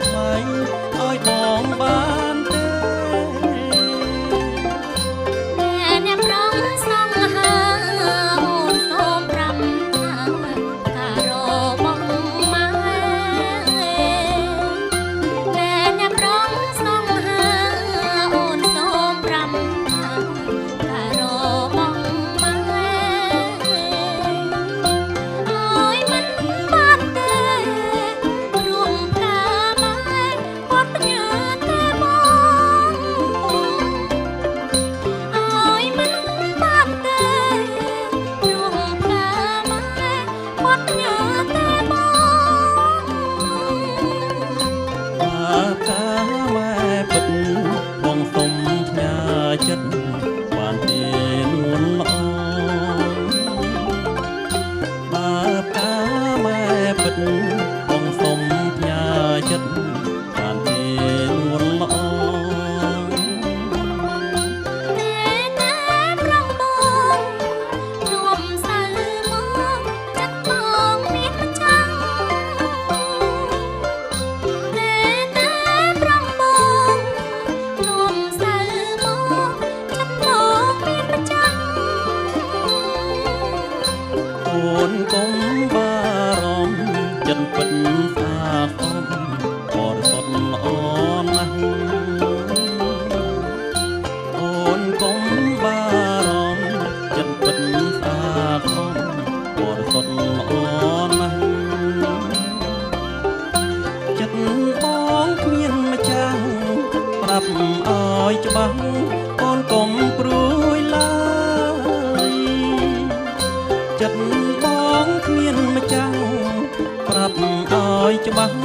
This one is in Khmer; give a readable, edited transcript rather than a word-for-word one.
ថ្មីឲ្យបងបានទេអ្នកប្រងសង្ហាអូនសូមប្រាំថាការរបងម៉ែអ្នកប្រងសង្ហាអូនសូមប្រាំថាការរបងម៉ែអើយមិនបានទេរួមផ្កាម៉ែគាត់ផ្ញើតែបងអើយមិនបានទេរួមផ្កាម៉ែគាត់ផ្ញើតែបងបើកាម៉ែពិតបងសុំផ្ញើចិត្តបានទេនួនល្អបើកាម៉ែពិតបងសុំផ្ញើចិត្តបានទេនួនល្អតែប្រងបងរួមសៅមកចិត្តបងមានម្ចាស់តែប្រងបងរួមសៅមកចិត្តបងមានម្ចាស់អូនកុំបារម្ភចិត្តពិតស្អាតអមបរិសុទ្ធល្អណាស់អូនកុំបារម្ភចិត្តពិតស្អាតអមបរិសុទ្ធល្អណាស់ចិត្តបងគ្មានម្ចាស់ប្រាប់ឲ្យច្បាស់អូនកុំព្រួយឡើយចិត្តបងគ្មានម្ចាស់ប្រាប់ឲ្យច្បាស់